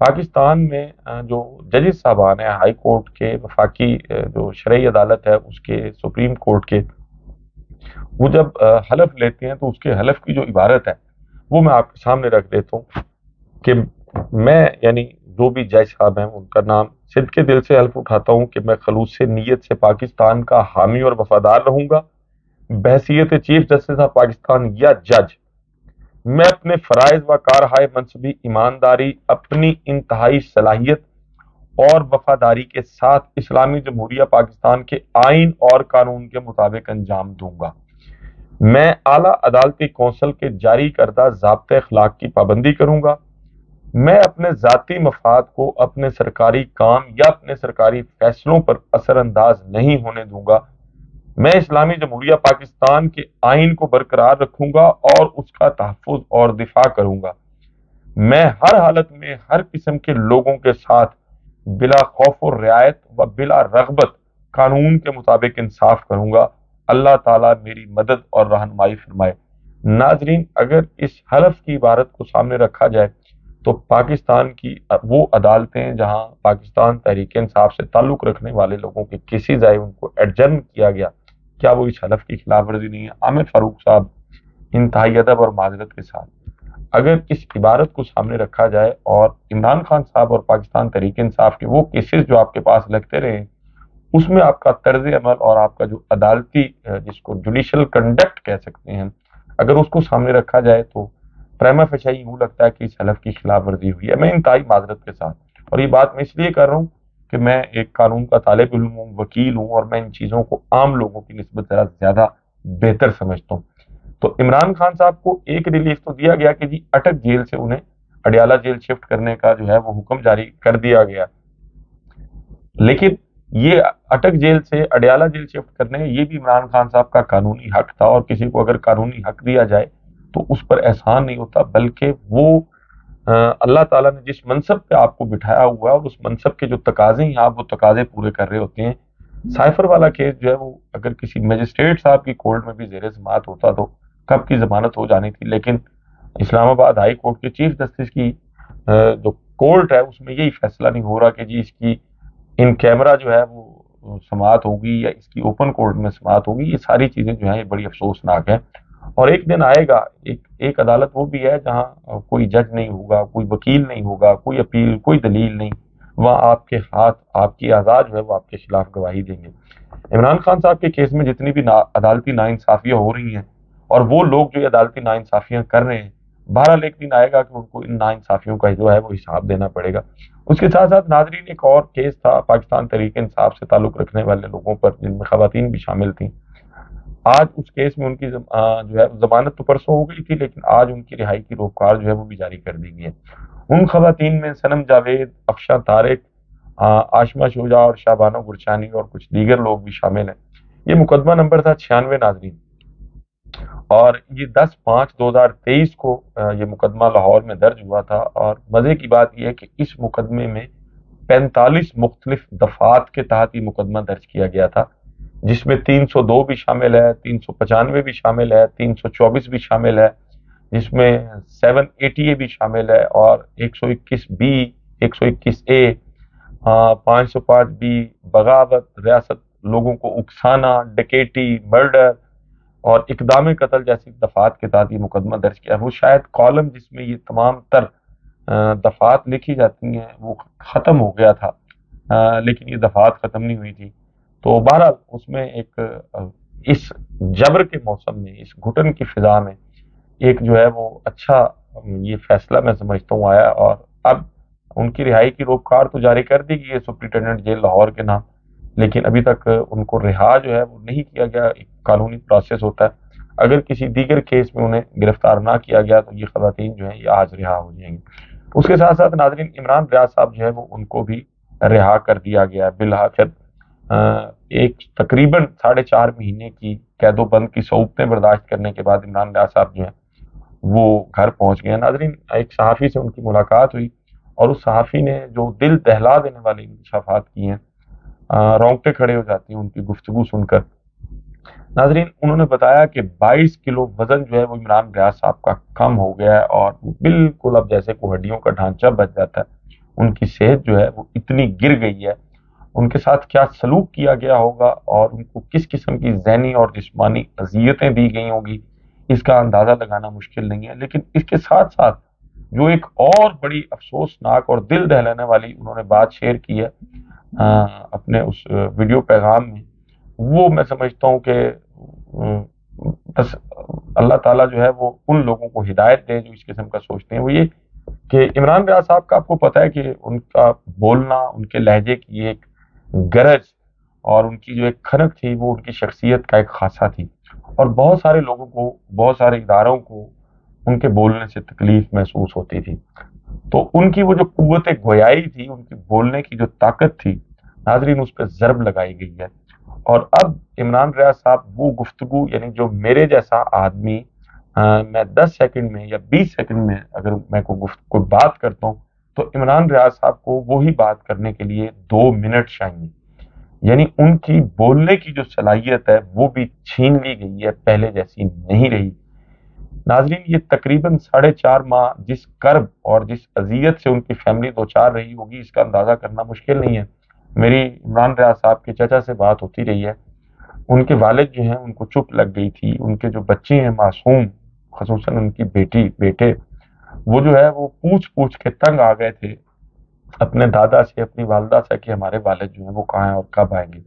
پاکستان میں جو ججز صاحبان ہیں ہائی کورٹ کے، وفاقی جو شرعی عدالت ہے اس کے، سپریم کورٹ کے، وہ جب حلف لیتے ہیں تو اس کے حلف کی جو عبارت ہے وہ میں آپ کے سامنے رکھ دیتا ہوں کہ میں، یعنی جو بھی جج صاحب ہیں ان کا نام، صدق کے دل سے حلف اٹھاتا ہوں کہ میں خلوص نیت سے پاکستان کا حامی اور وفادار رہوں گا بحیثیت چیف جسٹس آف پاکستان یا جج۔ میں اپنے فرائض و کارہائے منصبی ایمانداری، اپنی انتہائی صلاحیت اور وفاداری کے ساتھ اسلامی جمہوریہ پاکستان کے آئین اور قانون کے مطابق انجام دوں گا۔ میں اعلیٰ عدالتی کونسل کے جاری کردہ ضابطۂ اخلاق کی پابندی کروں گا۔ میں اپنے ذاتی مفاد کو اپنے سرکاری کام یا اپنے سرکاری فیصلوں پر اثر انداز نہیں ہونے دوں گا۔ میں اسلامی جمہوریہ پاکستان کے آئین کو برقرار رکھوں گا اور اس کا تحفظ اور دفاع کروں گا۔ میں ہر حالت میں ہر قسم کے لوگوں کے ساتھ بلا خوف و رعایت و بلا رغبت قانون کے مطابق انصاف کروں گا۔ اللہ تعالیٰ میری مدد اور رہنمائی فرمائے۔ ناظرین، اگر اس حلف کی عبارت کو سامنے رکھا جائے تو پاکستان کی وہ عدالتیں جہاں پاکستان تحریک انصاف سے تعلق رکھنے والے لوگوں کے کیسز آئے ان کو ایڈجرن کیا گیا، کیا وہ اس حلف کی خلاف ورزی نہیں ہے؟ عامر فاروق صاحب انتہائی ادب اور معذرت کے ساتھ اگر اس عبارت کو سامنے رکھا جائے اور عمران خان صاحب اور پاکستان تحریک انصاف کے وہ کیسز جو آپ کے پاس لگتے رہے اس میں آپ کا طرز عمل اور آپ کا جو عدالتی جس کو جوڈیشل کنڈکٹ کہہ سکتے ہیں، اگر اس کو سامنے رکھا جائے تو پریما فیشی یوں لگتا ہے کہ اس حلف کی خلاف ورزی ہوئی ہے۔ میں انتہائی معذرت کے ساتھ، اور یہ بات میں اس لیے کر رہا ہوں کہ میں ایک قانون کا طالب علم ہوں، وکیل ہوں، اور میں ان چیزوں کو عام لوگوں کی نسبت زیادہ بہتر سمجھتا ہوں۔ تو عمران خان صاحب کو ایک ریلیف تو دیا گیا کہ جی اٹک جیل سے انہیں اڈیالہ جیل شفٹ کرنے کا جو ہے وہ حکم جاری کر دیا گیا، لیکن یہ اٹک جیل سے اڈیالہ جیل شفٹ کرنے یہ بھی عمران خان صاحب کا قانونی حق تھا، اور کسی کو اگر قانونی حق دیا جائے تو اس پر احسان نہیں ہوتا، بلکہ وہ اللہ تعالیٰ نے جس منصب پہ آپ کو بٹھایا ہوا ہے اور اس منصب کے جو تقاضے ہیں آپ وہ تقاضے پورے کر رہے ہوتے ہیں۔ سائفر والا کیس جو ہے وہ اگر کسی مجسٹریٹ صاحب کی کورٹ میں بھی زیر سماعت ہوتا تو کب کی ضمانت ہو جانی تھی، لیکن اسلام آباد ہائی کورٹ کے چیف جسٹس کی جو کورٹ ہے اس میں یہی فیصلہ نہیں ہو رہا کہ جی اس کی ان کیمرہ جو ہے وہ سماعت ہوگی یا اس کی اوپن کورٹ میں سماعت ہوگی۔ یہ ساری چیزیں جو ہیں یہ بڑی افسوسناک ہیں، اور ایک دن آئے گا، ایک عدالت وہ بھی ہے جہاں کوئی جج نہیں ہوگا، کوئی وکیل نہیں ہوگا، کوئی اپیل، کوئی دلیل نہیں، وہاں آپ کے ہاتھ، آپ کی اعضاء جو ہے وہ آپ کے خلاف گواہی دیں گے۔ عمران خان صاحب کے کیس میں جتنی بھی عدالتی ناانصافیاں ہو رہی ہیں اور وہ لوگ جو یہ عدالتی ناانصافیاں کر رہے ہیں، بہرحال ایک دن آئے گا کہ ان کو ان ناانصافیوں کا جو ہے وہ حساب دینا پڑے گا۔ اس کے ساتھ ساتھ ناظرین ایک اور کیس تھا پاکستان تحریک انصاف سے تعلق رکھنے والے لوگوں پر، جن میں خواتین بھی شامل تھیں۔ آج اس کیس میں ان کی جو ہے ضمانت تو پرسوں ہو گئی تھی، لیکن آج ان کی رہائی کی روکار جو ہے وہ بھی جاری کر دی گئی ہے۔ ان خواتین میں صنم جاوید، افشاں طارق، آشما شوجا اور شابانہ گرچانی اور کچھ دیگر لوگ بھی شامل ہیں۔ یہ مقدمہ نمبر تھا 96 ناظرین، اور یہ 10/5/2023 کو یہ مقدمہ لاہور میں درج ہوا تھا، اور مزے کی بات یہ ہے کہ اس مقدمے میں 45 مختلف دفعات کے تحت یہ مقدمہ درج کیا گیا تھا، جس میں 302 بھی شامل ہے، 395 بھی شامل ہے، 324 بھی شامل ہے، جس میں 780A بھی شامل ہے، اور 121B، 121A، 505B، بغاوت، ریاست لوگوں کو اکسانا، ڈکیٹی، مرڈر اور اقدام قتل جیسی دفعات کے تحت یہ مقدمہ درج کیا۔ وہ شاید کالم جس میں یہ تمام تر دفعات لکھی جاتی ہیں وہ ختم ہو گیا تھا، لیکن یہ دفعات ختم نہیں ہوئی تھی، تو بہرحال اس میں ایک اس جبر کے موسم میں، اس گھٹن کی فضا میں ایک جو ہے وہ اچھا یہ فیصلہ میں سمجھتا ہوں آیا، اور اب ان کی رہائی کی روکار تو جاری کر دی گئی ہے سپرنٹینڈنٹ جیل لاہور کے نام، لیکن ابھی تک ان کو رہا جو ہے وہ نہیں کیا گیا۔ ایک قانونی پروسیس ہوتا ہے، اگر کسی دیگر کیس میں انہیں گرفتار نہ کیا گیا تو یہ خواتین جو ہیں یہ آج رہا ہو جائیں گی۔ اس کے ساتھ ساتھ ناظرین عمران ریاض صاحب جو ہے وہ ان کو بھی رہا کر دیا گیا بالآخر، ایک تقریباً 4.5 مہینے کی قید و بند کی صعوبتیں برداشت کرنے کے بعد عمران ریاض صاحب جو ہیں وہ گھر پہنچ گئے۔ ناظرین ایک صحافی سے ان کی ملاقات ہوئی، اور اس صحافی نے جو دل دہلا دینے والے انکشافات کی ہیں، رونگٹے کھڑے ہو جاتی ہیں ان کی گفتگو سن کر۔ ناظرین انہوں نے بتایا کہ 22 کلو وزن جو ہے وہ عمران ریاض صاحب کا کم ہو گیا ہے، اور بالکل اب جیسے کوئی ہڈیوں کا ڈھانچہ بچ جاتا ہے ان کی صحت جو ہے وہ اتنی گر گئی ہے، ان کے ساتھ کیا سلوک کیا گیا ہوگا اور ان کو کس قسم کی ذہنی اور جسمانی اذیتیں دی گئی ہوں گی، اس کا اندازہ لگانا مشکل نہیں ہے۔ لیکن اس کے ساتھ ساتھ جو ایک اور بڑی افسوسناک اور دل دہلانے والی انہوں نے بات شیئر کی ہے اپنے اس ویڈیو پیغام میں، وہ میں سمجھتا ہوں کہ بس اللہ تعالیٰ جو ہے وہ ان لوگوں کو ہدایت دے جو اس قسم کا سوچتے ہیں۔ وہ یہ کہ عمران ریاض صاحب کا آپ کو پتہ ہے کہ ان کا بولنا، ان کے لہجے کی ایک گرج اور ان کی جو ایک کھنک تھی وہ ان کی شخصیت کا ایک خاصہ تھی، اور بہت سارے لوگوں کو، بہت سارے اداروں کو ان کے بولنے سے تکلیف محسوس ہوتی تھی۔ تو ان کی وہ جو قوت گویائی تھی، ان کی بولنے کی جو طاقت تھی، ناظرین اس پہ ضرب لگائی گئی ہے۔ اور اب عمران ریاض صاحب وہ گفتگو، یعنی جو میرے جیسا آدمی میں 10 سیکنڈ میں یا 20 سیکنڈ میں اگر میں کوئی بات کرتا ہوں تو عمران ریاض صاحب کو وہی بات کرنے کے لیے 2 منٹ چاہیے، یعنی ان کی بولنے کی جو صلاحیت ہے وہ بھی چھین لی گئی ہے، پہلے جیسی نہیں رہی۔ ناظرین یہ تقریباً 4.5 ماہ جس کرب اور جس اذیت سے ان کی فیملی دوچار رہی ہوگی، اس کا اندازہ کرنا مشکل نہیں ہے۔ میری عمران ریاض صاحب کے چچا سے بات ہوتی رہی ہے، ان کے والد جو ہیں ان کو چپ لگ گئی تھی، ان کے جو بچے ہیں معصوم، خصوصاً ان کی بیٹے، وہ جو ہے وہ پوچھ کے تنگ آ گئے تھے اپنے دادا سے، اپنی والدہ سے کہ ہمارے والد جو ہیں وہ کہاں ہیں اور کب آئیں گے۔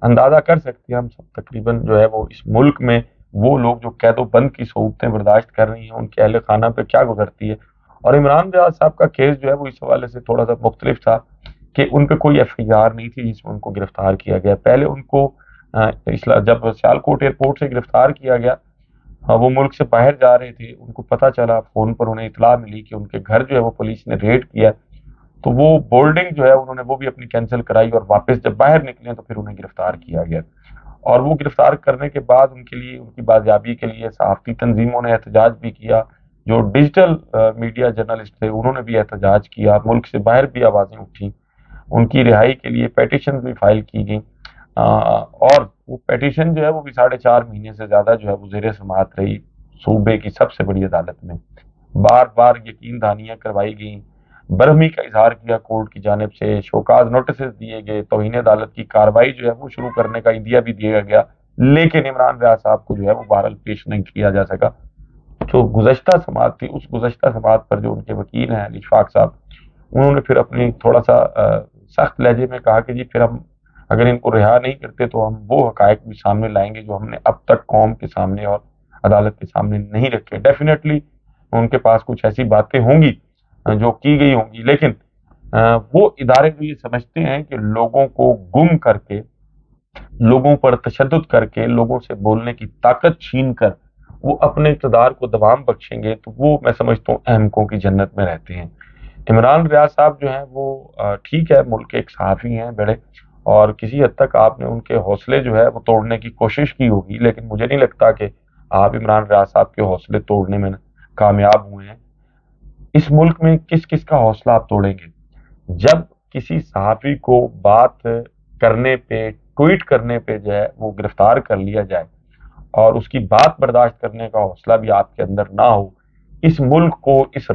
اندازہ کر سکتے ہیں ہم سب تقریباً جو ہے وہ اس ملک میں وہ لوگ جو قید و بند کی صعوبتیں برداشت کر رہی ہیں ان کے اہل خانہ پہ کیا گزرتی ہے۔ اور عمران ریاض صاحب کا کیس جو ہے وہ اس حوالے سے تھوڑا سا مختلف تھا کہ ان پہ کوئی ایف آئی آر نہیں تھی جس میں ان کو گرفتار کیا گیا۔ پہلے ان کو جب سیالکوٹ ایئرپورٹ سے گرفتار کیا گیا، وہ ملک سے باہر جا رہے تھے، ان کو پتہ چلا، فون پر انہیں اطلاع ملی کہ ان کے گھر جو ہے وہ پولیس نے ریڈ کیا، تو وہ بورڈنگ جو ہے انہوں نے وہ بھی اپنی کینسل کرائی اور واپس جب باہر نکلے تو پھر انہیں گرفتار کیا گیا۔ اور وہ گرفتار کرنے کے بعد ان کے لیے، ان کی بازیابی کے لیے صحافتی تنظیموں نے احتجاج بھی کیا، جو ڈیجیٹل میڈیا جرنلسٹ تھے انہوں نے بھی احتجاج کیا، ملک سے باہر بھی آوازیں اٹھیں، ان کی رہائی کے لیے پیٹیشن بھی فائل کی گئیں، اور وہ پیٹیشن جو ہے وہ بھی 4.5 مہینے سے زیادہ جو ہے وہ زیر سماعت رہی صوبے کی سب سے بڑی عدالت میں۔ بار بار یقین دہانیاں کروائی گئیں، برہمی کا اظہار کیا کورٹ کی جانب سے، شوکاز نوٹسز دیے گئے، توہین عدالت کی کارروائی جو ہے وہ شروع کرنے کا عندیہ بھی دیا گیا، لیکن عمران ریاض صاحب کو جو ہے وہ بہرحال پیش نہیں کیا جا سکا۔ جو گزشتہ سماعت تھی، اس گزشتہ سماعت پر جو ان کے وکیل ہیں علی اشفاق صاحب، انہوں نے پھر اپنی تھوڑا سا سخت لہجے میں کہا کہ جی پھر ہم اگر ان کو رہا نہیں کرتے تو ہم وہ حقائق بھی سامنے لائیں گے جو ہم نے اب تک قوم کے سامنے اور عدالت کے سامنے نہیں رکھے۔ ڈیفینیٹلی ان کے پاس کچھ ایسی باتیں ہوں گی جو کی گئی ہوں گی، لیکن وہ ادارے جو یہ سمجھتے ہیں کہ لوگوں کو گم کر کے، لوگوں پر تشدد کر کے، لوگوں سے بولنے کی طاقت چھین کر وہ اپنے اقتدار کو دوام بخشیں گے، تو وہ میں سمجھتا ہوں احمقوں کی جنت میں رہتے ہیں۔ عمران ریاض صاحب جو ہیں وہ ٹھیک ہے، ملک کے ایک صحافی ہیں بڑے، اور کسی حد تک آپ نے ان کے حوصلے جو ہے وہ توڑنے کی کوشش کی ہوگی، لیکن مجھے نہیں لگتا کہ آپ عمران ریاض صاحب کے حوصلے توڑنے میں کامیاب ہوئے ہیں۔ اس ملک میں کس کس کا حوصلہ آپ توڑیں گے؟ جب کسی صحافی کو بات کرنے پہ، ٹویٹ کرنے پہ جو ہے وہ گرفتار کر لیا جائے اور اس کی بات برداشت کرنے کا حوصلہ بھی آپ کے اندر نہ ہو، اس ملک کو، اس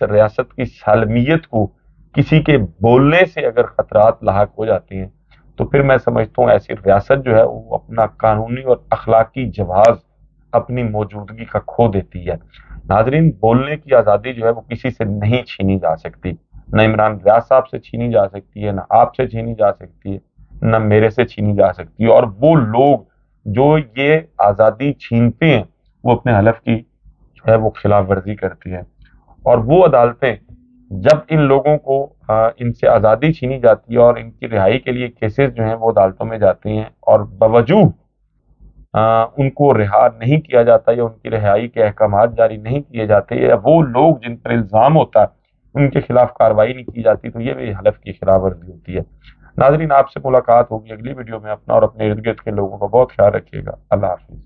ریاست کی سالمیت کو کسی کے بولنے سے اگر خطرات لاحق ہو جاتے ہیں تو پھر میں سمجھتا ہوں ایسی ریاست جو ہے وہ اپنا قانونی اور اخلاقی جواز، اپنی موجودگی کا کھو دیتی ہے۔ ناظرین بولنے کی آزادی جو ہے وہ کسی سے نہیں چھینی جا سکتی، نہ عمران ریاض صاحب سے چھینی جا سکتی ہے، نہ آپ سے چھینی جا سکتی ہے، نہ میرے سے چھینی جا سکتی ہے۔ اور وہ لوگ جو یہ آزادی چھینتے ہیں وہ اپنے حلف کی جو ہے وہ خلاف ورزی کرتی ہیں، اور وہ عدالتیں جب ان لوگوں کو ان سے آزادی چھینی جاتی ہے اور ان کی رہائی کے لیے کیسز جو ہیں وہ عدالتوں میں جاتے ہیں اور باوجود ان کو رہا نہیں کیا جاتا یا ان کی رہائی کے احکامات جاری نہیں کیے جاتے، یا وہ لوگ جن پر الزام ہوتا ہے ان کے خلاف کارروائی نہیں کی جاتی، تو یہ بھی حلف کی خلاف ورزی ہوتی ہے۔ ناظرین آپ سے ملاقات ہوگی اگلی ویڈیو میں، اپنا اور اپنے ارد گرد کے لوگوں کا بہت خیال رکھیے گا۔ اللہ حافظ۔